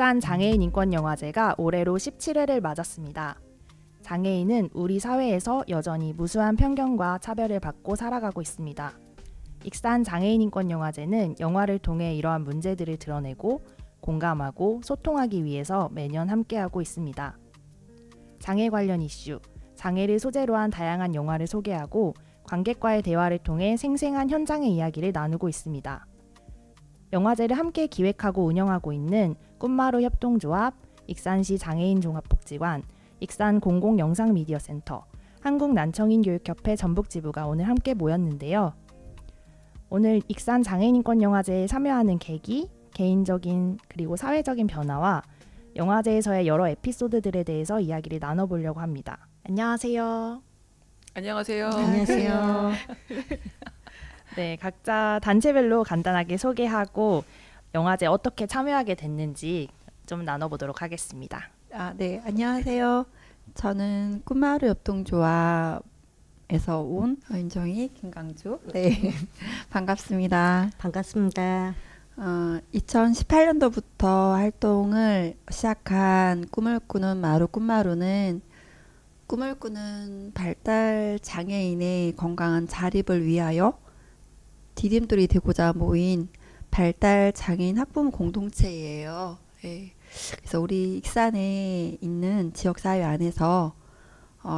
익산 장애인 인권영화제가 올해로 17회를 맞았습니다. 장애인은 우리 사회에서 여전히 무수한 편견과 차별을 받고 살아가고 있습니다. 익산 장애인 인권영화제는 영화를 통해 이러한 문제들을 드러내고 공감하고 소통하기 위해서 매년 함께하고 있습니다. 장애 관련 이슈, 장애를 소재로 한 다양한 영화를 소개하고 관객과의 대화를 통해 생생한 현장의 이야기를 나누고 있습니다. 영화제를 함께 기획하고 운영하고 있는 꿈마루 협동조합, 익산시 장애인종합복지관, 익산공공영상미디어센터, 한국난청인교육협회 전북지부가 오늘 함께 모였는데요. 오늘 익산 장애인인권영화제에 참여하는 계기, 개인적인 그리고 사회적인 변화와 영화제에서의 여러 에피소드들에 대해서 이야기를 나눠보려고 합니다. 안녕하세요. 안녕하세요. 안녕하세요. 네, 각자 단체별로 간단하게 소개하고 영화제에 어떻게 참여하게 됐는지 좀 나눠보도록 하겠습니다. 네, 안녕하세요. 저는 꿈마루 협동조합에서 온 은정이 김강주. 네, 반갑습니다. 반갑습니다. 2018년도부터 활동을 시작한 꿈을 꾸는 마루 꿈마루는 꿈을 꾸는 발달 장애인의 건강한 자립을 위하여 디딤돌이 되고자 모인 발달 장애인 학부모 공동체예요. 네. 그래서 우리 익산에 있는 지역사회 안에서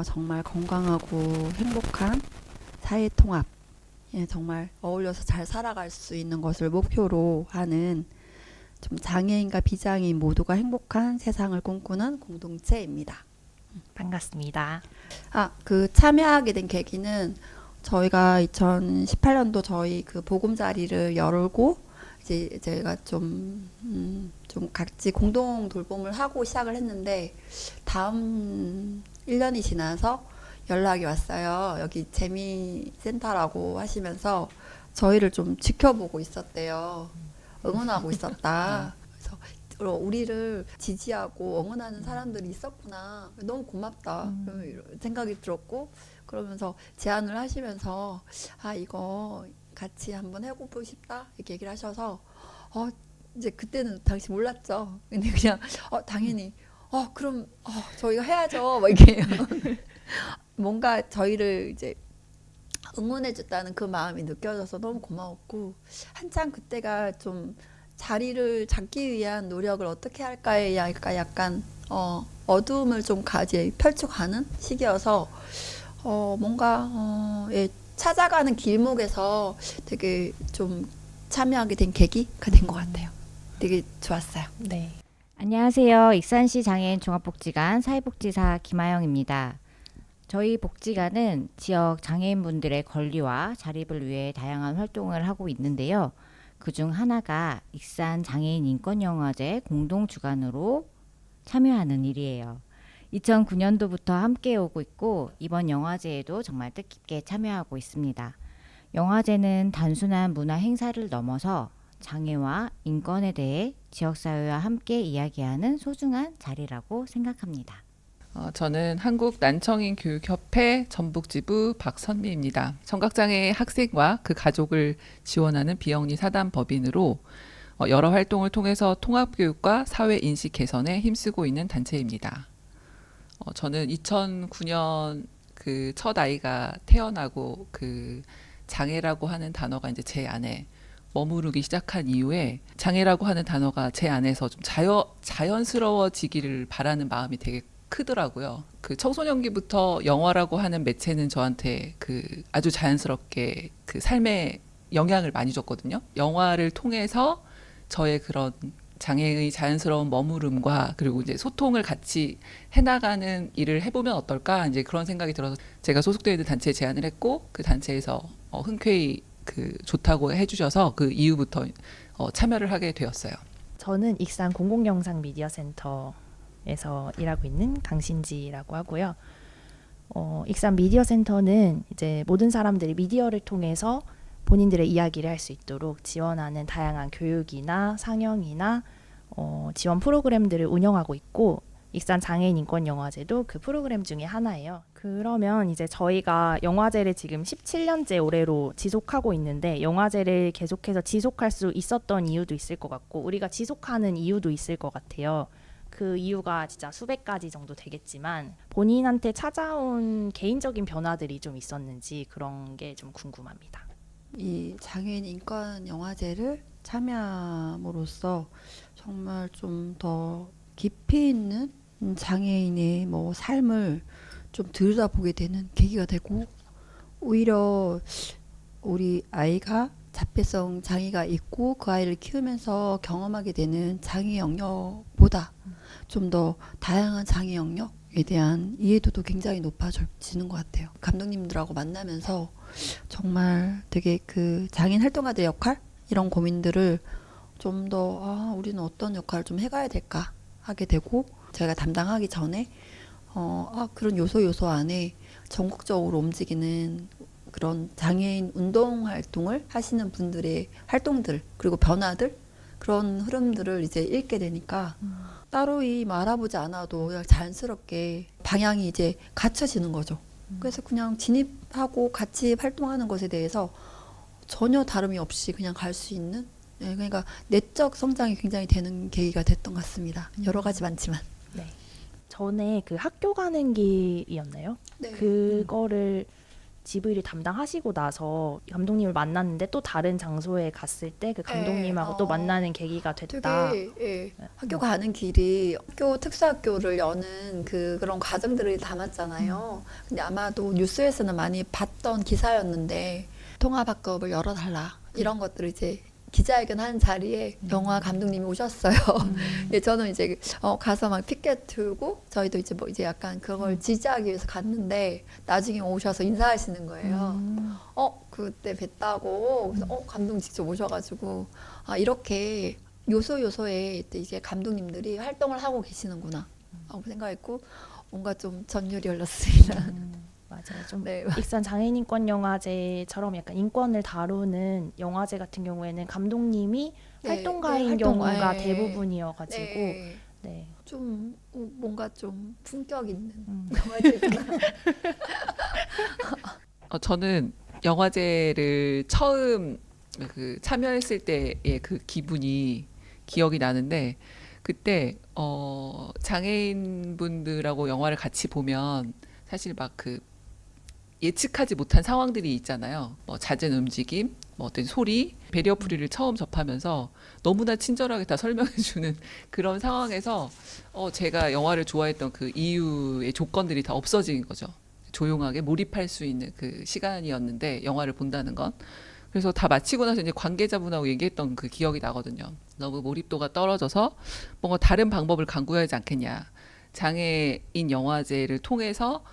정말 건강하고 행복한 사회통합, 정말 어울려서 잘 살아갈 수 있는 것을 목표로 하는 좀 장애인과 비장애인 모두가 행복한 세상을 꿈꾸는 공동체입니다. 반갑습니다. 그 참여하게 된 계기는 저희가 2018년도 저희 그 보금자리를 열고 이제 제가 좀 같이 공동 돌봄을 하고 시작을 했는데 다음 1년이 지나서 연락이 왔어요. 여기 재미센터라고 하시면서 저희를 좀 지켜보고 있었대요. 응원하고 있었다. 그래서 우리를 지지하고 응원하는 사람들이 있었구나. 너무 고맙다. 이런 생각이 들었고 그러면서 제안을 하시면서 이거 같이 한번 해보고 싶다 이렇게 얘기를 하셔서 이제 그때는 당시 몰랐죠. 근데 그냥 당연히 그럼 저희가 해야죠. 뭐 이렇게 뭔가 저희를 이제 응원해줬다는 그 마음이 느껴져서 너무 고마웠고 한참 그때가 좀 자리를 잡기 위한 노력을 어떻게 할까에 약간 어두움을 좀 펼쳐가는 시기여서 뭔가 찾아가는 길목에서 되게 좀 참여하게 된 계기가 된 것 같아요. 되게 좋았어요. 네. 안녕하세요. 익산시 장애인 종합복지관 사회복지사 김아영입니다. 저희 복지관은 지역 장애인분들의 권리와 자립을 위해 다양한 활동을 하고 있는데요. 그중 하나가 익산 장애인 인권영화제 공동주관으로 참여하는 일이에요. 2009년도부터 함께 오고 있고 이번 영화제에도 정말 뜻깊게 참여하고 있습니다. 영화제는 단순한 문화 행사를 넘어서 장애와 인권에 대해 지역사회와 함께 이야기하는 소중한 자리라고 생각합니다. 저는 한국난청인교육협회 전북지부 박선미입니다. 청각장애 학생과 그 가족을 지원하는 비영리 사단법인으로 여러 활동을 통해서 통합교육과 사회인식 개선에 힘쓰고 있는 단체입니다. 저는 2009년 그 첫 아이가 태어나고 그 장애라고 하는 단어가 이제 제 안에 머무르기 시작한 이후에 장애라고 하는 단어가 제 안에서 좀 자연스러워지기를 바라는 마음이 되게 크더라고요. 그 청소년기부터 영화라고 하는 매체는 저한테 그 아주 자연스럽게 그 삶에 영향을 많이 줬거든요. 영화를 통해서 저의 그런 장애의 자연스러운 머무름과 그리고 이제 소통을 같이 해나가는 일을 해보면 어떨까 이제 그런 생각이 들어서 제가 소속되어 있는 단체에 제안을 했고 그 단체에서 흔쾌히 그 좋다고 해주셔서 그 이후부터 참여를 하게 되었어요. 저는 익산 공공영상미디어센터에서 일하고 있는 강신지라고 하고요. 익산 미디어센터는 이제 모든 사람들이 미디어를 통해서 본인들의 이야기를 할 수 있도록 지원하는 다양한 교육이나 상영이나 지원 프로그램들을 운영하고 있고 익산 장애인 인권 영화제도 그 프로그램 중에 하나예요. 그러면 이제 저희가 영화제를 지금 17년째 올해로 지속하고 있는데 영화제를 계속해서 지속할 수 있었던 이유도 있을 것 같고 우리가 지속하는 이유도 있을 것 같아요. 그 이유가 진짜 수백 가지 정도 되겠지만 본인한테 찾아온 개인적인 변화들이 좀 있었는지 그런 게 좀 궁금합니다. 이 장애인 인권 영화제를 참여함으로써 정말 좀 더 깊이 있는 장애인의 뭐 삶을 좀 들여다보게 되는 계기가 되고 오히려 우리 아이가 자폐성 장애가 있고 그 아이를 키우면서 경험하게 되는 장애 영역보다 좀 더 다양한 장애 영역에 대한 이해도도 굉장히 높아지는 것 같아요. 감독님들하고 만나면서 정말 되게 그 장애인 활동가들의 역할 이런 고민들을 좀 더 우리는 어떤 역할을 좀 해가야 될까 하게 되고 저희가 담당하기 전에 그런 요소 안에 전국적으로 움직이는 그런 장애인 운동 활동을 하시는 분들의 활동들 그리고 변화들 그런 흐름들을 이제 읽게 되니까 따로 알아보지 않아도 그냥 자연스럽게 방향이 이제 갖춰지는 거죠. 그래서 그냥 진입하고 같이 활동하는 것에 대해서 전혀 다름이 없이 그냥 갈 수 있는 그러니까 내적 성장이 굉장히 되는 계기가 됐던 것 같습니다. 여러 가지 많지만. 네. 전에 그 학교 가는 길이었나요? 네. 그거를 GV를 담당하시고 나서 감독님을 만났는데 또 다른 장소에 갔을 때 그 감독님하고 또 만나는 계기가 됐다. 되게 학교 가는 길이 학교 특수학교를 여는 그런 과정들을 담았잖아요. 근데 아마도 뉴스에서는 많이 봤던 기사였는데 통합학급을 열어달라 이런 것들을 이제 기자회견 하는 자리에 영화 감독님이 오셨어요. 근데 저는 이제 가서 막 피켓 들고 저희도 이제 뭐 이제 약간 그걸 지지하기 위해서 갔는데 나중에 오셔서 인사하시는 거예요. 그때 뵀다고. 그래서 감독님 직접 오셔가지고 이렇게 요소에 이제 감독님들이 활동을 하고 계시는구나 하고 생각했고 뭔가 좀 전율이 흘렀습니다. 맞아요. 좀 네. 익산 장애인 인권 영화제처럼 약간 인권을 다루는 영화제 같은 경우에는 감독님이 네, 활동가인 네, 경우가 네. 대부분이어가지고 네. 네. 좀 뭔가 좀 품격 있는 영화제구나. 저는 영화제를 처음 참여했을 때의 그 기분이 기억이 나는데 그때 장애인분들하고 영화를 같이 보면 사실 막 예측하지 못한 상황들이 있잖아요. 뭐 잦은 움직임, 뭐 어떤 소리, 베리어프리를 처음 접하면서 너무나 친절하게 다 설명해주는 그런 상황에서 제가 영화를 좋아했던 그 이유의 조건들이 다 없어진 거죠. 조용하게 몰입할 수 있는 그 시간이었는데 영화를 본다는 건. 그래서 다 마치고 나서 이제 관계자분하고 얘기했던 그 기억이 나거든요. 너무 몰입도가 떨어져서 뭔가 다른 방법을 강구해야 하지 않겠냐. 장애인 영화제를 통해서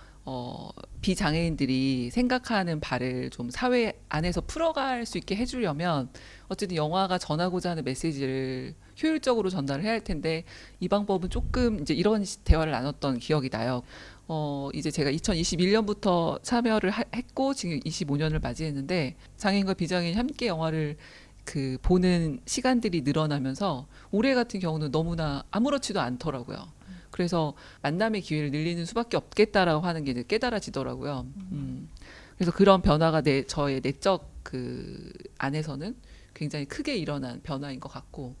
비장애인들이 생각하는 바를 좀 사회 안에서 풀어갈 수 있게 해주려면 어쨌든 영화가 전하고자 하는 메시지를 효율적으로 전달을 해야 할 텐데 이 방법은 조금 이제 이런 대화를 나눴던 기억이 나요. 이제 제가 2021년부터 참여를 했고 지금 25년을 맞이했는데 장애인과 비장애인이 함께 영화를 보는 시간들이 늘어나면서 올해 같은 경우는 너무나 아무렇지도 않더라고요. 그래서 만남의 기회를 늘리는 수밖에 없겠다라고 하는 게 이제 깨달아지더라고요. 그래서 그런 변화가 저의 내적 안에서는 굉장히 크게 일어난 변화인 것 같고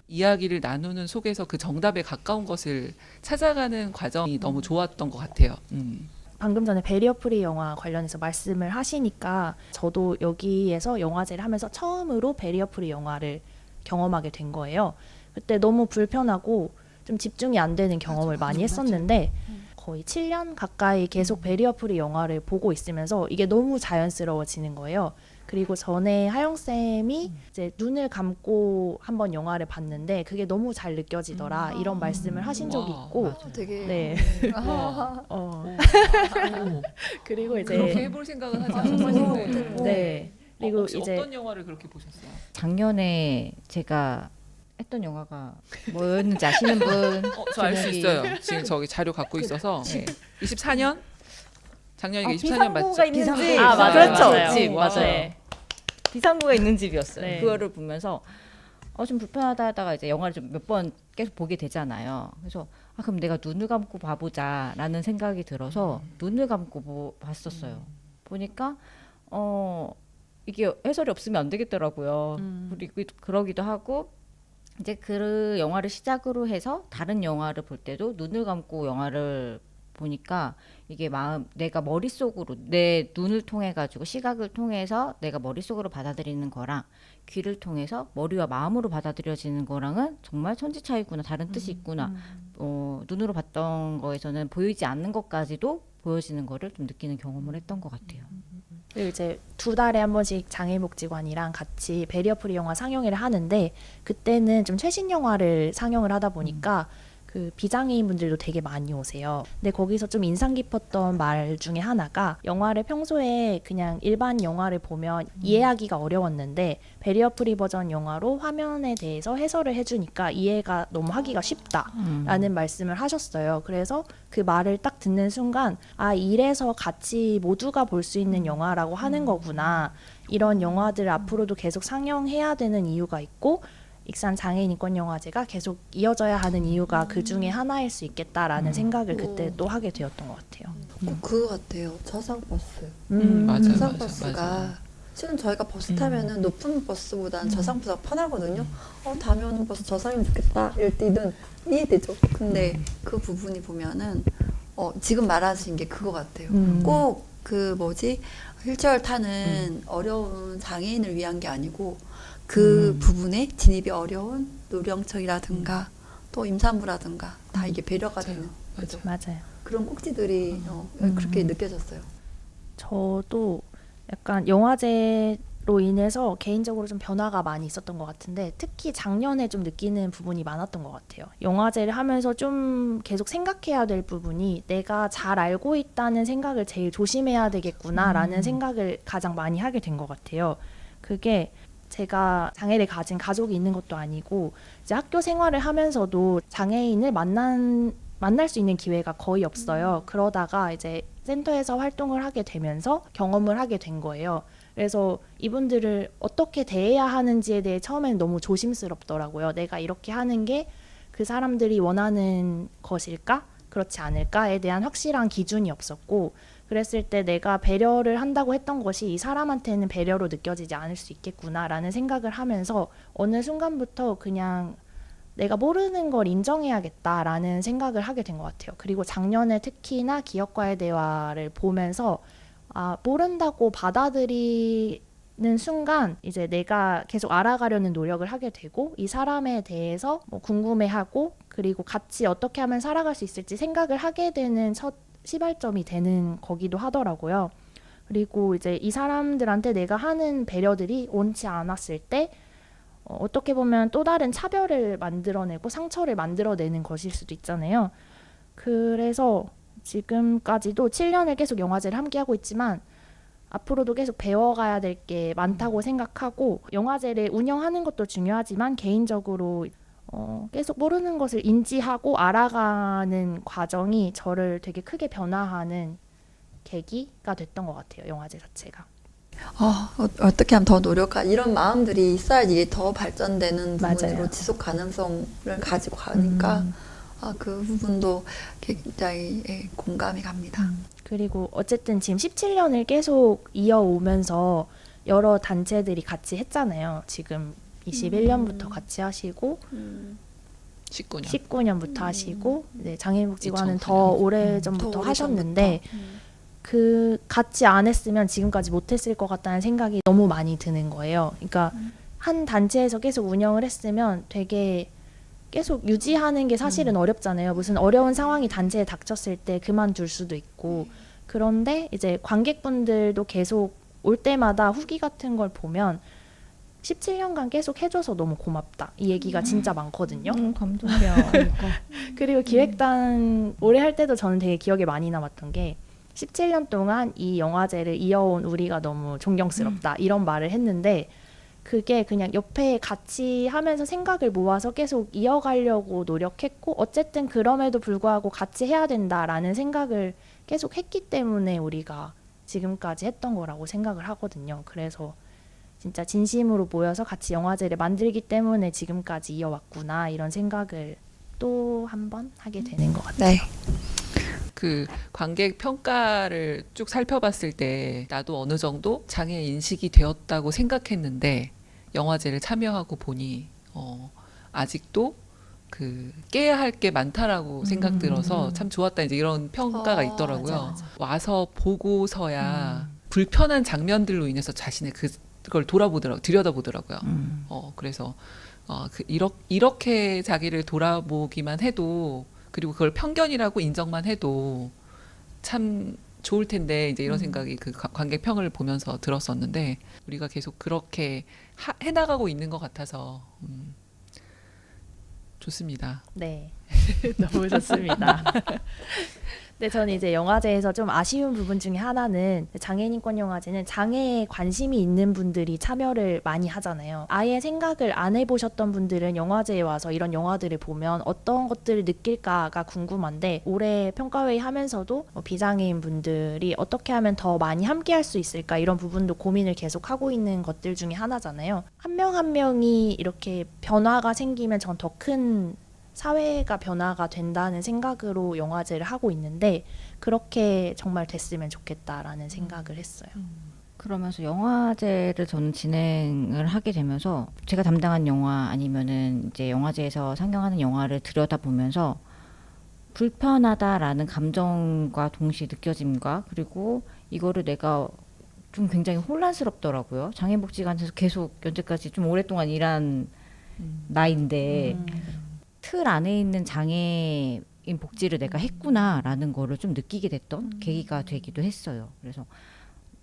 이야기를 나누는 속에서 그 정답에 가까운 것을 찾아가는 과정이 너무 좋았던 것 같아요. 방금 전에 베리어프리 영화 관련해서 말씀을 하시니까 저도 여기에서 영화제를 하면서 처음으로 베리어프리 영화를 경험하게 된 거예요. 그때 너무 불편하고 좀 집중이 안 되는 경험을 많이 했었는데 거의 7년 가까이 계속 베리어프리 영화를 보고 있으면서 이게 너무 자연스러워지는 거예요. 그리고 전에 하영쌤이 이제 눈을 감고 한번 영화를 봤는데 그게 너무 잘 느껴지더라 이런 말씀을 하신 적이 있고 되게 네. 그리고 이제 그렇게 해볼 생각은 하지 않았는데 네. 그리고 혹시 이제 어떤 영화를 그렇게 보셨어요? 작년에 제가 했던 영화가 뭐였는지 아시는 분? 저 알 수 제목이- 있어요. 지금 저기 자료 갖고 있어서 24년? 작년이니까 24년 비상구가 맞죠? 있는 집. 아, 맞아요. 그렇죠. 맞아요. 집 와. 맞아요. 네. 비상구가 있는 집이었어요. 네. 그거를 보면서 좀 불편하다 하다가 이제 영화를 좀 몇 번 계속 보게 되잖아요. 그래서 아 그럼 내가 눈을 감고 봐보자라는 생각이 들어서 눈을 감고 봤었어요. 보니까 이게 해설이 없으면 안 되겠더라고요. 그리고 그러기도 하고 이제 그 영화를 시작으로 해서 다른 영화를 볼 때도 눈을 감고 영화를 보니까 이게 내가 머릿속으로 내 눈을 통해 가지고 시각을 통해서 내가 머릿속으로 받아들이는 거랑 귀를 통해서 머리와 마음으로 받아들여지는 거랑은 정말 천지 차이구나, 다른 뜻이 있구나. 눈으로 봤던 거에서는 보이지 않는 것까지도 보여지는 거를 좀 느끼는 경험을 했던 것 같아요. 그리고 이제 2달에 한 번씩 장애복지관이랑 같이 베리어프리 영화 상영회를 하는데 그때는 좀 최신 영화를 상영을 하다 보니까 그 비장애인 분들도 되게 많이 오세요. 근데 거기서 좀 인상 깊었던 말 중에 하나가 영화를 평소에 그냥 일반 영화를 보면 이해하기가 어려웠는데 베리어프리 버전 영화로 화면에 대해서 해설을 해주니까 이해가 너무 하기가 쉽다라는 말씀을 하셨어요. 그래서 그 말을 딱 듣는 순간 아 이래서 같이 모두가 볼 수 있는 영화라고 하는 거구나. 이런 영화들 앞으로도 계속 상영해야 되는 이유가 있고 익산 장애인 인권 영화제가 계속 이어져야 하는 이유가 그 중에 하나일 수 있겠다라는 생각을 그때 또 하게 되었던 것 같아요. 꼭 그거 같아요. 저상버스. 맞아요. 저상버스가 맞아요. 실은 저희가 버스 타면은 높은 버스보다는 저상버스가 편하거든요. 다음에 오는 버스 저상이면 좋겠다. 이럴 때는 이해되죠. 근데 그 부분이 보면은 지금 말하신 게 그거 같아요. 꼭 그 휠체어를 타는 어려운 장애인을 위한 게 아니고 그 부분에 진입이 어려운 노령층이라든가 또 임산부라든가 다 이게 배려가 되는 그죠? 맞아요. 그런 꼭지들이 그렇게 느껴졌어요. 저도 약간 영화제로 인해서 개인적으로 좀 변화가 많이 있었던 것 같은데 특히 작년에 좀 느끼는 부분이 많았던 것 같아요. 영화제를 하면서 좀 계속 생각해야 될 부분이 내가 잘 알고 있다는 생각을 제일 조심해야 되겠구나라는 생각을 가장 많이 하게 된 것 같아요. 그게 제가 장애를 가진 가족이 있는 것도 아니고 이제 학교 생활을 하면서도 장애인을 만날 수 있는 기회가 거의 없어요. 그러다가 이제 센터에서 활동을 하게 되면서 경험을 하게 된 거예요. 그래서 이분들을 어떻게 대해야 하는지에 대해 처음에는 너무 조심스럽더라고요. 내가 이렇게 하는 게 그 사람들이 원하는 것일까? 그렇지 않을까에 대한 확실한 기준이 없었고 그랬을 때 내가 배려를 한다고 했던 것이 이 사람한테는 배려로 느껴지지 않을 수 있겠구나라는 생각을 하면서 어느 순간부터 그냥 내가 모르는 걸 인정해야겠다라는 생각을 하게 된 것 같아요. 그리고 작년에 특히나 기업과의 대화를 보면서 모른다고 받아들이는 순간 이제 내가 계속 알아가려는 노력을 하게 되고 이 사람에 대해서 궁금해하고 그리고 같이 어떻게 하면 살아갈 수 있을지 생각을 하게 되는 첫 시발점이 되는 거기도 하더라고요. 그리고 이제 이 사람들한테 내가 하는 배려들이 옳지 않았을 때 어떻게 보면 또 다른 차별을 만들어내고 상처를 만들어내는 것일 수도 있잖아요. 그래서 지금까지도 7년을 계속 영화제를 함께하고 있지만 앞으로도 계속 배워가야 될 게 많다고 생각하고 영화제를 운영하는 것도 중요하지만 개인적으로 계속 모르는 것을 인지하고 알아가는 과정이 저를 되게 크게 변화하는 계기가 됐던 것 같아요. 영화제 자체가. 어떻게 하면 더 이런 마음들이 있어야지 이게 더 발전되는 부분으로 맞아요. 지속 가능성을 가지고 가니까 그 부분도 굉장히 공감이 갑니다. 그리고 어쨌든 지금 17년을 계속 이어오면서 여러 단체들이 같이 했잖아요. 지금 21년부터 같이 하시고 19년. 19년부터 하시고 장애인복지관은 2009년. 더 오래전부터 더 하셨는데 오래전부터. 그 같이 안 했으면 지금까지 못했을 것 같다는 생각이 너무 많이 드는 거예요. 그러니까 한 단체에서 계속 운영을 했으면 되게 계속 유지하는 게 사실은 어렵잖아요. 무슨 어려운 상황이 단체에 닥쳤을 때 그만둘 수도 있고 그런데 이제 관객분들도 계속 올 때마다 후기 같은 걸 보면 17년간 계속 해줘서 너무 고맙다. 이 얘기가 진짜 많거든요. 감동이야. 그리고 기획단 올해 할 때도 저는 되게 기억에 많이 남았던 게 17년 동안 이 영화제를 이어온 우리가 너무 존경스럽다. 이런 말을 했는데 그게 그냥 옆에 같이 하면서 생각을 모아서 계속 이어가려고 노력했고 어쨌든 그럼에도 불구하고 같이 해야 된다라는 생각을 계속 했기 때문에 우리가 지금까지 했던 거라고 생각을 하거든요. 그래서 진짜 진심으로 모여서 같이 영화제를 만들기 때문에 지금까지 이어왔구나 이런 생각을 또 한 번 하게 되는 것 같아요. 네. 그 관객 평가를 쭉 살펴봤을 때 나도 어느 정도 장애 인식이 되었다고 생각했는데 영화제를 참여하고 보니 아직도 그 깨야 할 게 많다라고 생각 들어서 참 좋았다 이제 이런 평가가 있더라고요. 맞아. 와서 보고서야 불편한 장면들로 인해서 자신의 그걸 들여다보더라고요. 그래서 이렇게 자기를 돌아보기만 해도 그리고 그걸 편견이라고 인정만 해도 참 좋을 텐데 이제 이런 생각이 그 관객 평을 보면서 들었었는데 우리가 계속 그렇게 해나가고 있는 것 같아서 좋습니다. 네, 너무 좋습니다. 근데 저는 이제 영화제에서 좀 아쉬운 부분 중에 하나는 장애인권 영화제는 장애에 관심이 있는 분들이 참여를 많이 하잖아요. 아예 생각을 안 해보셨던 분들은 영화제에 와서 이런 영화들을 보면 어떤 것들을 느낄까가 궁금한데 올해 평가회의 하면서도 비장애인 분들이 어떻게 하면 더 많이 함께할 수 있을까 이런 부분도 고민을 계속 하고 있는 것들 중에 하나잖아요. 한 명 한 명이 이렇게 변화가 생기면 전 더 큰 사회가 변화가 된다는 생각으로 영화제를 하고 있는데 그렇게 정말 됐으면 좋겠다라는 생각을 했어요. 그러면서 영화제를 저는 진행을 하게 되면서 제가 담당한 영화 아니면은 이제 영화제에서 상영하는 영화를 들여다보면서 불편하다라는 감정과 동시에 느껴짐과 그리고 이거를 내가 좀 굉장히 혼란스럽더라고요. 장애복지관에서 계속 연재까지 좀 오랫동안 일한 나인데 틀 안에 있는 장애인 복지를 내가 했구나라는 거를 좀 느끼게 됐던 계기가 되기도 했어요. 그래서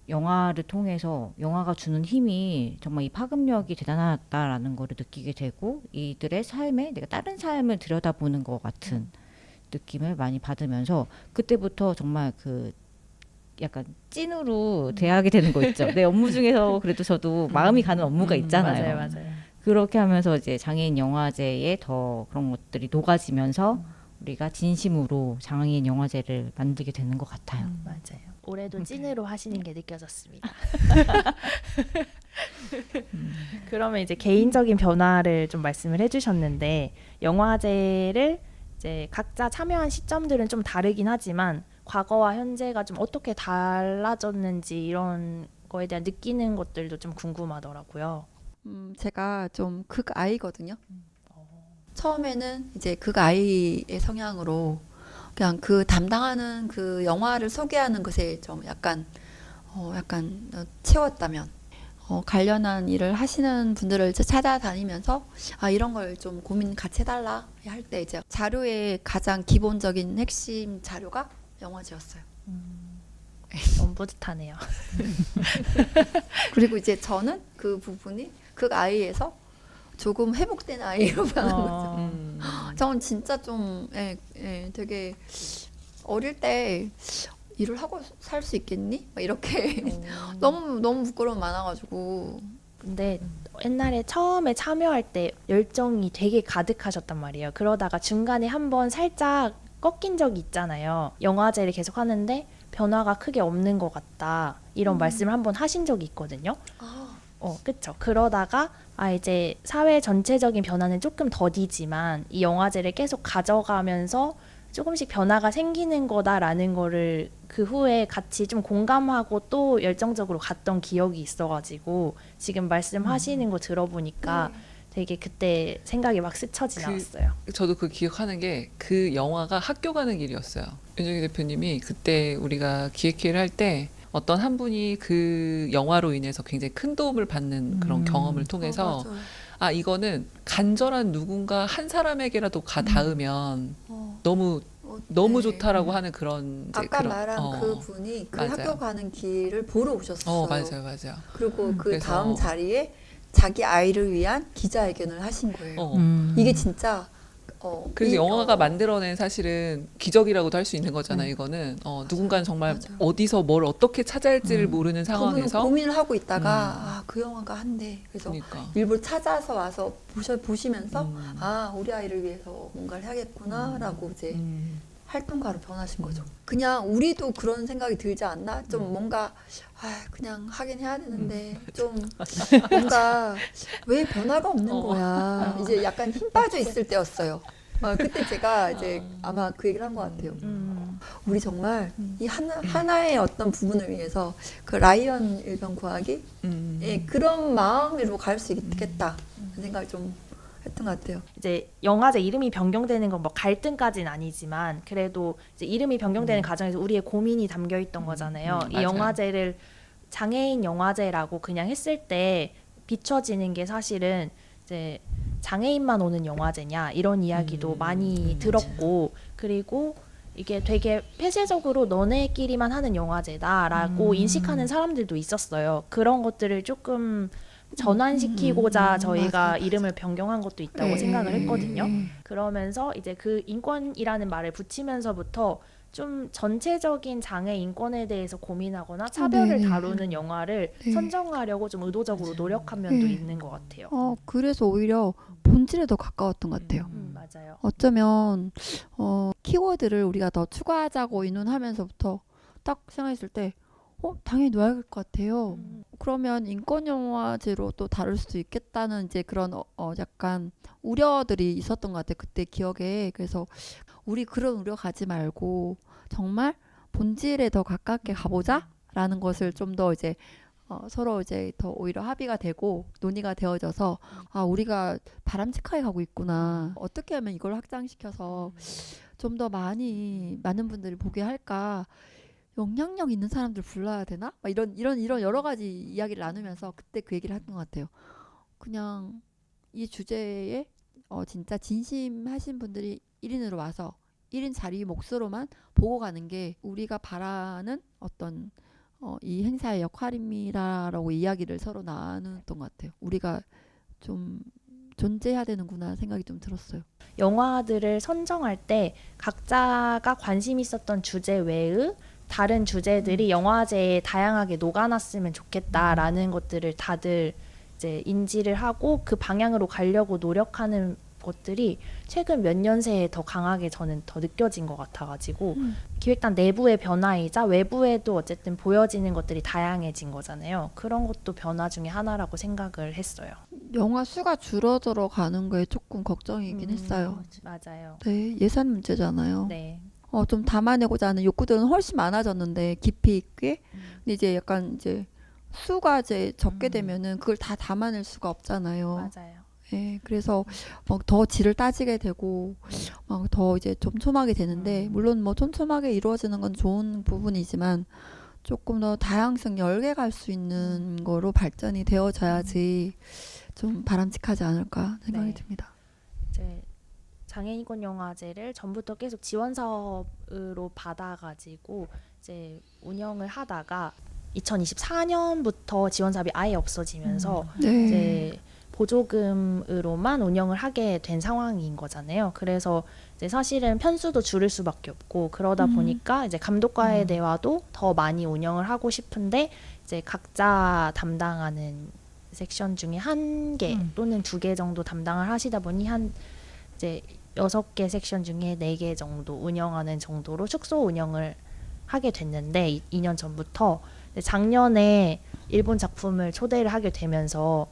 영화를 통해서 영화가 주는 힘이 정말 이 파급력이 대단하다라는 거를 느끼게 되고 이들의 삶에 내가 다른 삶을 들여다보는 것 같은 느낌을 많이 받으면서 그때부터 정말 그 약간 찐으로 대하게 되는 거 있죠. 내 업무 중에서 그래도 저도 마음이 가는 업무가 있잖아요. 맞아요. 그렇게 하면서 이제 장애인 영화제에 더 그런 것들이 녹아지면서 우리가 진심으로 장애인 영화제를 만들게 되는 것 같아요. 맞아요. 올해도 찐으로 하시는 게 느껴졌습니다. 그러면 이제 개인적인 변화를 좀 말씀을 해주셨는데 영화제를 이제 각자 참여한 시점들은 좀 다르긴 하지만 과거와 현재가 좀 어떻게 달라졌는지 이런 거에 대한 느끼는 것들도 좀 궁금하더라고요. 제가 좀 극아이거든요. 처음에는 이제 극아이의 성향으로 그냥 그 담당하는 그 영화를 소개하는 것에 좀 약간 채웠다면 관련한 일을 하시는 분들을 이제 찾아다니면서 이런 걸 좀 고민 같이 해달라 할 때 이제 자료의 가장 기본적인 핵심 자료가 영화제였어요. 너무 뿌듯하네요. 그리고 이제 저는 그 부분이 극아이에서 조금 회복된 아이로 변한 거죠. 저는 진짜 좀 되게 어릴 때 일을 하고 살 수 있겠니? 막 이렇게 너무 부끄러움 많아가지고. 근데 옛날에 처음에 참여할 때 열정이 되게 가득하셨단 말이에요. 그러다가 중간에 한번 살짝 꺾인 적이 있잖아요. 영화제를 계속 하는데 변화가 크게 없는 것 같다. 이런 말씀을 한번 하신 적이 있거든요. 그쵸. 그러다가 이제 사회 전체적인 변화는 조금 더디지만 이 영화제를 계속 가져가면서 조금씩 변화가 생기는 거다라는 거를 그 후에 같이 좀 공감하고 또 열정적으로 갔던 기억이 있어가지고 지금 말씀하시는 거 들어보니까 되게 그때 생각이 막 스쳐 지나갔어요. 저도 그 기억하는 게 그 영화가 학교 가는 길이었어요. 윤정희 대표님이 그때 우리가 기획회를 할 때 어떤 한 분이 그 영화로 인해서 굉장히 큰 도움을 받는 그런 경험을 통해서 이거는 간절한 누군가 한 사람에게라도 닿으면 너무 네. 좋다라고 하는 그런 이제 아까 그런, 말한 그 분이 그 맞아요. 학교 가는 길을 보러 오셨어요. 맞아요. 그리고 그 그래서- 다음 자리에 자기 아이를 위한 기자회견을 하신 거예요. 이게 진짜 그래서 영화가 만들어낸 사실은 기적이라고도 할 수 있는 거잖아요. 이거는 누군가는 정말 맞아요. 어디서 뭘 어떻게 찾아야 할지를 모르는 그분은 상황에서 고민을 하고 있다가 그 영화가 한대. 그래서 그러니까 일부러 찾아서 와서 보시면서 우리 아이를 위해서 뭔가를 해야겠구나라고 이제 활동가로 변하신 거죠. 그냥 우리도 그런 생각이 들지 않나? 좀 뭔가 그냥 하긴 해야 되는데 좀 뭔가 왜 변화가 없는 거야. 이제 약간 힘 빠져 있을 때였어요. 그때 제가 이제 아마 그 얘기를 한 것 같아요. 음. 우리 정말 이 하나의 어떤 부분을 위해서 그 라이언 일병 구하기 예, 그런 마음으로 갈 수 있겠다 그 생각을 좀 했던 것 같아요. 이제 영화제 이름이 변경되는 건 뭐 갈등까지는 아니지만 그래도 이제 이름이 변경되는 과정에서 우리의 고민이 담겨 있던 거잖아요. 이 맞아요. 영화제를 장애인 영화제라고 그냥 했을 때 비춰지는 게 사실은 이제 장애인만 오는 영화제냐 이런 이야기도 많이 들었고 그리고 이게 되게 폐쇄적으로 너네끼리만 하는 영화제다라고 인식하는 사람들도 있었어요. 그런 것들을 조금 전환시키고자 저희가 맞아. 이름을 변경한 것도 있다고 예, 생각을 했거든요. 예. 그러면서 이제 그 인권이라는 말을 붙이면서부터 좀 전체적인 장애 인권에 대해서 고민하거나 차별을 네네. 다루는 영화를 네. 선정하려고 좀 의도적으로 노력한 면도 네. 있는 것 같아요. 그래서 오히려 본질에 더 가까웠던 것 같아요. 맞아요. 어쩌면 키워드를 우리가 더 추가하자고 의논하면서부터 딱 생각했을 때 당연히 넣어야 할 것 같아요. 그러면 인권 영화제로 또 다룰 수도 있겠다는 이제 그런 약간 우려들이 있었던 것 같아요. 그때 기억에. 그래서 우리 그런 우려 가지 말고 정말 본질에 더 가깝게 가보자라는 것을 좀 더 이제 서로 이제 더 오히려 합의가 되고 논의가 되어져서 우리가 바람직하게 가고 있구나. 어떻게 하면 이걸 확장시켜서 좀 더 많은 분들이 보게 할까. 영향력 있는 사람들 불러야 되나? 막 이런 여러 가지 이야기를 나누면서 그때 그 얘기를 했던 것 같아요. 그냥 이 주제에 진짜 진심하신 분들이 1인으로 와서 1인 자리 몫으로만 보고 가는 게 우리가 바라는 어떤 이 행사의 역할입니다라고 이야기를 서로 나눴던 것 같아요. 우리가 좀 존재해야 되는구나 생각이 좀 들었어요. 영화들을 선정할 때 각자가 관심 있었던 주제 외의 다른 주제들이 영화제에 다양하게 녹아났으면 좋겠다라는 것들을 다들 이제 인지를 하고 그 방향으로 가려고 노력하는 것들이 최근 몇 년 새에 더 강하게 저는 더 느껴진 것 같아가지고 기획단 내부의 변화이자 외부에도 어쨌든 보여지는 것들이 다양해진 거잖아요. 그런 것도 변화 중에 하나라고 생각을 했어요. 영화 수가 줄어들어 가는 거에 조금 걱정이긴 했어요. 맞아요. 네, 예산 문제잖아요. 네. 좀 담아내고자 하는 욕구들은 훨씬 많아졌는데 깊이 있게 근데 이제 약간 이제 수가 이제 적게 되면은 그걸 다 담아낼 수가 없잖아요. 맞아요. 예, 그래서 막 더 질을 따지게 되고 막 더 이제 촘촘하게 되는데 물론 뭐 촘촘하게 이루어지는 건 좋은 부분이지만 조금 더 다양성 열게 갈 수 있는 거로 발전이 되어져야지 좀 바람직하지 않을까 생각이 네. 듭니다. 이제 장애인권 영화제를 전부터 계속 지원 사업으로 받아가지고 이제 운영을 하다가 2024년부터 지원 사업이 아예 없어지면서 네. 이제 보조금으로만 운영을 하게 된 상황인 거잖아요. 그래서 이제 사실은 편수도 줄일 수밖에 없고 그러다 보니까 이제 감독과의 대화도 더 많이 운영을 하고 싶은데 이제 각자 담당하는 섹션 중에 1개 또는 2개 정도 담당을 하시다 보니 한 이제 6개 섹션 중에 4개 정도 운영하는 정도로 축소 운영을 하게 됐는데 2년 전부터 작년에 일본 작품을 초대를 하게 되면서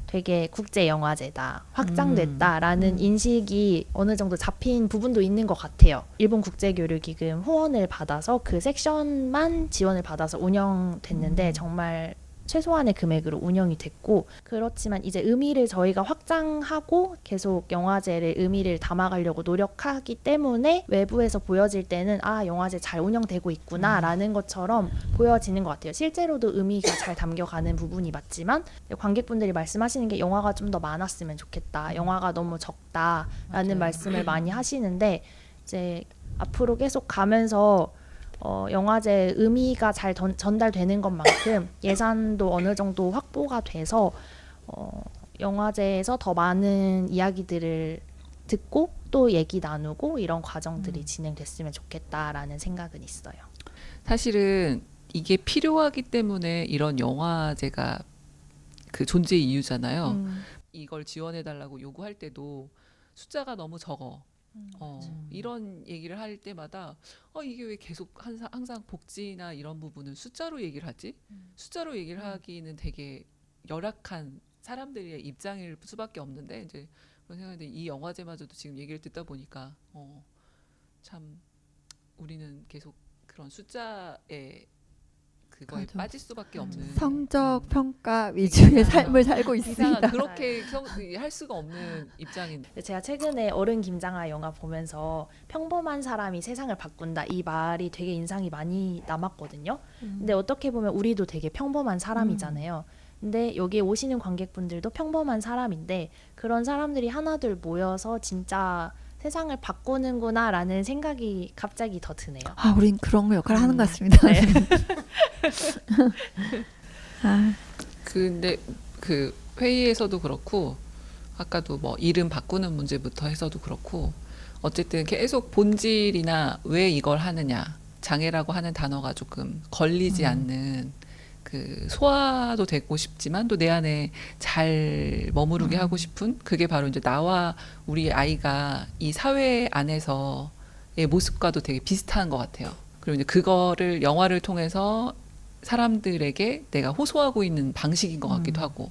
되게 국제 영화제다, 확장됐다라는 인식이 어느 정도 잡힌 부분도 있는 것 같아요. 일본 국제교류기금 후원을 받아서 그 섹션만 지원을 받아서 운영됐는데 정말 최소한의 금액으로 운영이 됐고 그렇지만 이제 의미를 저희가 확장하고 계속 영화제를 의미를 담아가려고 노력하기 때문에 외부에서 보여질 때는 영화제 잘 운영되고 있구나 라는 것처럼 보여지는 것 같아요. 실제로도 의미가 잘 담겨가는 부분이 맞지만 관객분들이 말씀하시는 게 영화가 좀 더 많았으면 좋겠다, 영화가 너무 적다라는 말씀을 많이 하시는데 이제 앞으로 계속 가면서 영화제 의미가 잘 전달되는 것만큼 예산도 어느 정도 확보가 돼서 영화제에서 더 많은 이야기들을 듣고 또 얘기 나누고 이런 과정들이 진행됐으면 좋겠다라는 생각은 있어요. 사실은 이게 필요하기 때문에 이런 영화제가 그 존재 이유잖아요. 이걸 지원해달라고 요구할 때도 숫자가 너무 적어. 이런 얘기를 할 때마다 이게 왜 계속 항상 복지나 이런 부분은 숫자로 얘기를 하지? 숫자로 얘기를 하기는 되게 열악한 사람들의 입장일 수밖에 없는데 이제 그런 생각인데 이 영화제마저도 지금 얘기를 듣다 보니까 참 우리는 계속 그런 숫자에 그거에 맞아. 빠질 수밖에 없는 성적 평가 위주의 삶을 살고 있습니다. 이상한 그렇게 할 수가 없는 입장인데 제가 최근에 어른 김장아 영화 보면서 평범한 사람이 세상을 바꾼다 이 말이 되게 인상이 많이 남았거든요. 근데 어떻게 보면 우리도 되게 평범한 사람이잖아요. 근데 여기에 오시는 관객분들도 평범한 사람인데 그런 사람들이 하나둘 모여서 진짜 세상을 바꾸는구나라는 생각이 갑자기 더 드네요. 아, 우린 그런 역할을 하는 것 같습니다. 네. 아, 근데 그 회의에서도 그렇고 아까도 뭐 이름 바꾸는 문제부터 해서도 그렇고 어쨌든 계속 본질이나 왜 이걸 하느냐 장애라고 하는 단어가 조금 걸리지 않는 그 소화도 되고 싶지만 또 내 안에 잘 머무르게 하고 싶은 그게 바로 이제 나와 우리 아이가 이 사회 안에서의 모습과도 되게 비슷한 것 같아요. 그리고 이제 그거를 영화를 통해서 사람들에게 내가 호소하고 있는 방식인 것 같기도 하고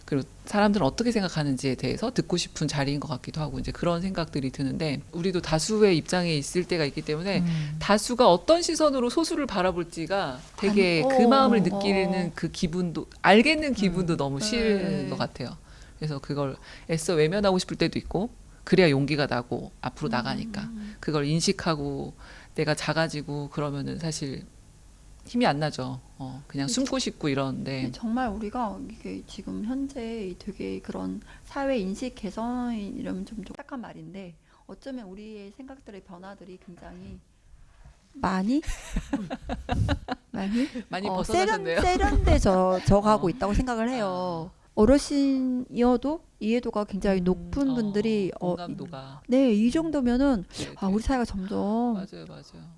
그리고 사람들은 어떻게 생각하는지에 대해서 듣고 싶은 자리인 것 같기도 하고 이제 그런 생각들이 드는데 우리도 다수의 입장에 있을 때가 있기 때문에 다수가 어떤 시선으로 소수를 바라볼지가 되게 그 마음을 느끼는 그 기분도 알겠는 기분도 너무 싫은 것 같아요. 그래서 그걸 애써 외면하고 싶을 때도 있고 그래야 용기가 나고 앞으로 나가니까 그걸 인식하고 내가 작아지고 그러면은 사실 힘이 안 나죠. 그냥 숨고 싶고 이러는데 정말 우리가 이게 지금 현재 되게 그런 사회 인식 개선이라면 좀 딱한 말인데 어쩌면 우리의 생각들의 변화들이 굉장히 많이 벗어나셨네요. 세련돼져 가고 있다고 생각을 해요. 어르신이어도 이해도가 굉장히 높은 분들이 공감도가 네, 이 정도면은 네, 아, 우리 사회가 점점 맞아요.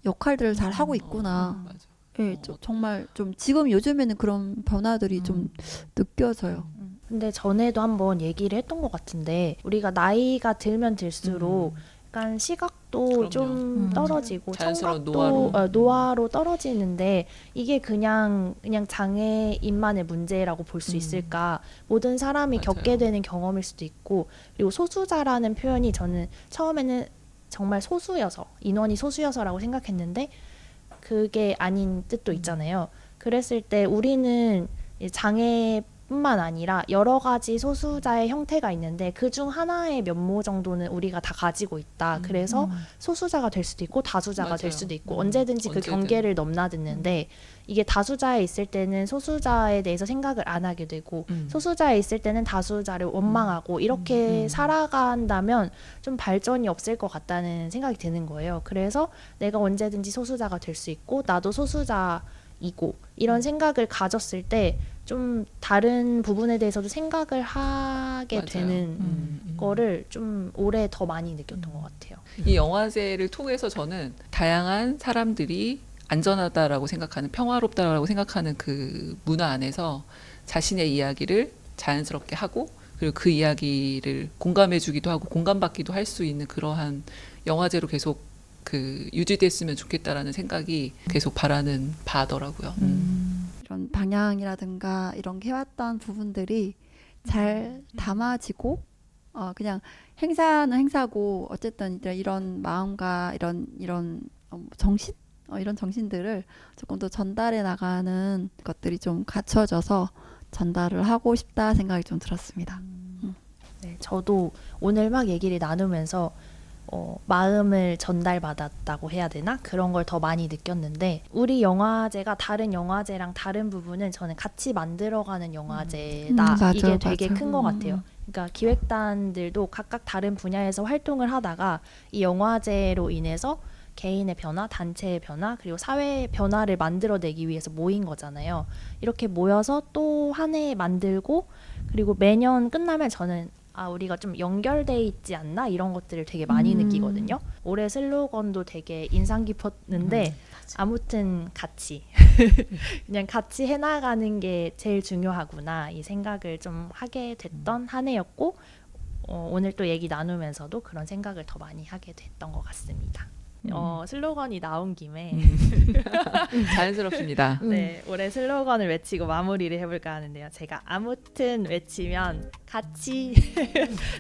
역할들을 잘 하고 있구나. 맞아. 네, 정말 좀 지금 요즘에는 그런 변화들이 좀 느껴져요. 근데 전에도 한번 얘기를 했던 것 같은데 우리가 나이가 들면 들수록 약간 시각도 그럼요. 좀 떨어지고 자연스러운 청각도 노화로 떨어지는데 이게 그냥 장애인만의 문제라고 볼 수 있을까? 모든 사람이 맞아요. 겪게 되는 경험일 수도 있고 그리고 소수자라는 표현이 저는 처음에는 정말 소수여서 인원이 소수여서라고 생각했는데 그게 아닌 뜻도 있잖아요. 그랬을 때 우리는 장애뿐만 아니라 여러 가지 소수자의 형태가 있는데 그중 하나의 면모 정도는 우리가 다 가지고 있다. 그래서 소수자가 될 수도 있고 다수자가 맞아요. 될 수도 있고 언제든지 그 언제든. 경계를 넘나드는데 이게 다수자에 있을 때는 소수자에 대해서 생각을 안 하게 되고 소수자에 있을 때는 다수자를 원망하고 이렇게 살아간다면 좀 발전이 없을 것 같다는 생각이 드는 거예요. 그래서 내가 언제든지 소수자가 될 수 있고 나도 소수자이고 이런 생각을 가졌을 때 좀 다른 부분에 대해서도 생각을 하게 맞아요. 되는 거를 좀 올해 더 많이 느꼈던 것 같아요. 이 영화제를 통해서 저는 다양한 사람들이 안전하다라고 생각하는 평화롭다라고 생각하는 그 문화 안에서 자신의 이야기를 자연스럽게 하고 그리고 그 이야기를 공감해주기도 하고 공감받기도 할 수 있는 그러한 영화제로 계속 그 유지됐으면 좋겠다라는 생각이 계속 바라는 바더라고요. 이런 방향이라든가 이런 게 해왔던 부분들이 잘 담아지고 그냥 행사는 행사고 어쨌든 이런 마음과 이런 정신 이런 정신들을 조금 더 전달해 나가는 것들이 좀 갖춰져서 전달을 하고 싶다 생각이 좀 들었습니다. 네, 저도 오늘 막 얘기를 나누면서 마음을 전달받았다고 해야 되나? 그런 걸 더 많이 느꼈는데 우리 영화제가 다른 영화제랑 다른 부분은 저는 같이 만들어가는 영화제다. 맞아, 이게 되게 맞아. 큰 것 같아요. 그러니까 기획단들도 각각 다른 분야에서 활동을 하다가 이 영화제로 인해서 개인의 변화, 단체의 변화, 그리고 사회의 변화를 만들어내기 위해서 모인 거잖아요. 이렇게 모여서 또 한 해 만들고 그리고 매년 끝나면 저는 우리가 좀 연결돼 있지 않나 이런 것들을 되게 많이 느끼거든요. 올해 슬로건도 되게 인상 깊었는데 아무튼 같이 그냥 같이 해나가는 게 제일 중요하구나 이 생각을 좀 하게 됐던 한 해였고 오늘 또 얘기 나누면서도 그런 생각을 더 많이 하게 됐던 것 같습니다. 슬로건이 나온 김에 자연스럽습니다. 네, 올해 슬로건을 외치고 마무리를 해볼까 하는데요. 제가 아무튼 외치면 같이를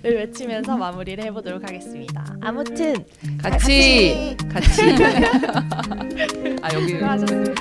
외치면서 마무리를 해보도록 하겠습니다. 아무튼 같이. 아 여기 수고하셨습니다.